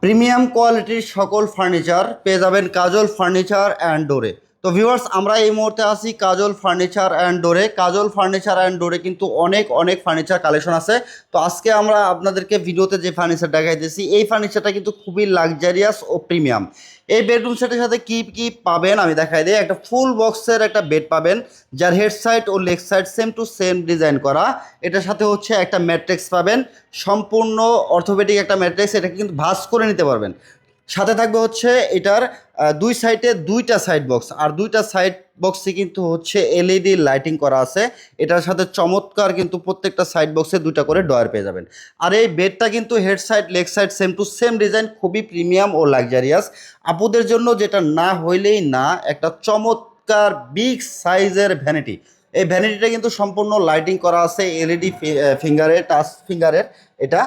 Premium কোয়ালিটির সকল furniture পেয়ে যাবেন কাজল ফার্নিচার অ্যান্ড ডোরে। তো ভিউয়ার্স, আমরা এই মুহূর্তে আছি কাজল ফার্নিচার অ্যান্ড ডোরে। কাজল ফার্নিচার অ্যান্ড ডোরে কিন্তু অনেক অনেক ফার্নিচার কালেকশন আছে। তো আজকে আমরা আপনাদেরকে ভিডিওতে যে ফার্নিচার দেখাইতেছি, এই ফার্নিচারটা কিন্তু খুবই লাক্সারিয়াস ও প্রিমিয়াম। এই বেডরুম সেটের সাথে কি কি পাবেন আমি দেখাই দিই। একটা ফুল বক্সের একটা বেড পাবেন, যার হেড সাইড ও leg side same to same design করা। এটার সাথে হচ্ছে একটা ম্যাট্রিক্স পাবেন, সম্পূর্ণ অর্থোপেডিক একটা ম্যাট্রিক্স। এটা কিন্তু ভাঁজ করে নিতে পারবেন। সাথে থাকবে হচ্ছে এটার দুই সাইডে দুইটা সাইড বক্স, আর দুইটা সাইড বক্সে কিন্তু হচ্ছে এলইডি লাইটিং করা আছে। এটার সাথে চমৎকার কিন্তু প্রত্যেকটা সাইড বক্সে দুইটা করে ডয়ার পেয়ে যাবেন। আর এই বেডটা কিন্তু head side leg side same to same design, খুবই প্রিমিয়াম ও লাক্সারিয়াস। আপুদের জন্য যেটা না হইলেই না, একটা চমৎকার বিগ সাইজের ভ্যানিটি। এই ভ্যানিটিটা কিন্তু সম্পূর্ণ লাইটিং করা আছে এলইডি ফিঙ্গারের, টাচ ফিঙ্গারের। এটা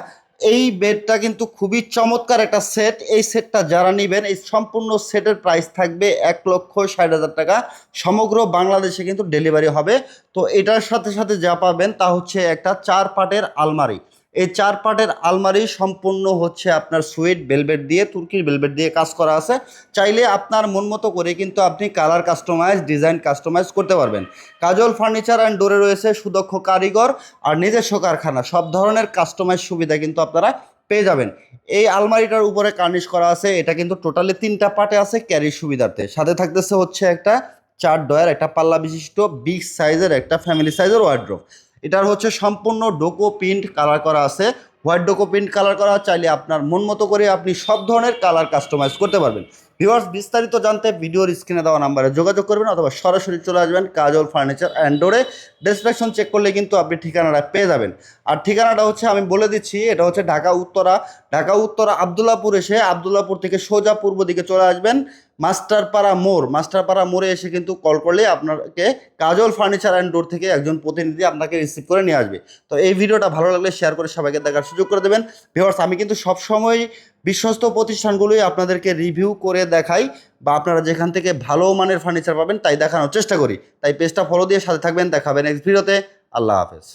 এই বেডটা কিন্তু খুবই চমৎকার একটা সেট। এই সেটটা যারা নেবেন, এই সম্পূর্ণ সেটের প্রাইস থাকবে 1,60,000 টাকা। সমগ্র বাংলাদেশে কিন্তু ডেলিভারি হবে। তো এটার সাথে সাথে যা পাবেন তা হচ্ছে একটা 4 পার্টের আলমারি। এই 4 পার্টের আলমারি সম্পূর্ণ হচ্ছে আপনার সুইট ভেলভেট দিয়ে, তুর্কির ভেলভেট দিয়ে কাজ করা আছে। চাইলে আপনার মন মতো করে কিন্তু আপনি কালার কাস্টমাইজ, ডিজাইন কাস্টমাইজ করতে পারবেন। কাজল ফার্নিচার অ্যান্ড ডোরে রয়েছে সুদক্ষ কারিগর আর নিজস্ব কারখানা। সব ধরনের কাস্টমাইজ সুবিধা কিন্তু আপনারা পেয়ে যাবেন। এই আলমারিটার উপরে কার্নিশ করা আছে। এটা কিন্তু টোটালি 3টা পার্টে আছে ক্যারির সুবিধার্থে। সাথে থাকতেছে হচ্ছে একটা 4 ডয়ার, একটা পাল্লা বিশিষ্ট বিগ সাইজের একটা ফ্যামিলি সাইজের ওয়ার্ড্রোব। এটার হচ্ছে সম্পূর্ণ ডোকো প্রিন্ট কালার করা আছে, হোয়াইট ডোকো প্রিন্ট কালার করা। চাইলে আপনার মন মতো করে আপনি সব ধরনের কালার কাস্টমাইজ করতে পারবেন। ভিউয়ার্স, বিস্তারিত জানতে ভিডিওর স্ক্রিনে দেওয়া নাম্বারে যোগাযোগ করবেন, অথবা সরাসরি চলে আসবেন কাজল ফার্নিচার অ্যান্ড ডোরে। ডেসক্রিপশন চেক করলে কিন্তু আপনি ঠিকানাটা পেয়ে যাবেন। আর ঠিকানাটা হচ্ছে আমি বলে দিচ্ছি, এটা হচ্ছে ঢাকা উত্তরা। ঢাকা উত্তরা আবদুল্লাপুর এসে, আবদুল্লাপুর থেকে সোজা পূর্ব দিকে চলে আসবেন মাস্টারপাড়া মোড়। মাস্টারপাড়া মোড়ে এসে কিন্তু কল করলে আপনাকে কাজল ফার্নিচার অ্যান্ড ডোর থেকে একজন প্রতিনিধি আপনাকে রিসিভ করে নিয়ে আসবে। তো এই ভিডিওটা ভালো লাগলে শেয়ার করে সবাইকে দেখার সুযোগ করে দেবেন। ভিউয়ার্স, আমি কিন্তু সবসময় বিশ্বস্ত প্রতিষ্ঠানগুলোই আপনাদেরকে রিভিউ করে দেখাই, বা আপনারা যেখান থেকে ভালো মানের ফার্নিচার পাবেন তাই দেখানোর চেষ্টা করি। তাই পেজটা ফলো দিয়ে সাথে থাকবেন। দেখাবেন নেক্সট ভিডিওতে। আল্লাহ হাফেজ।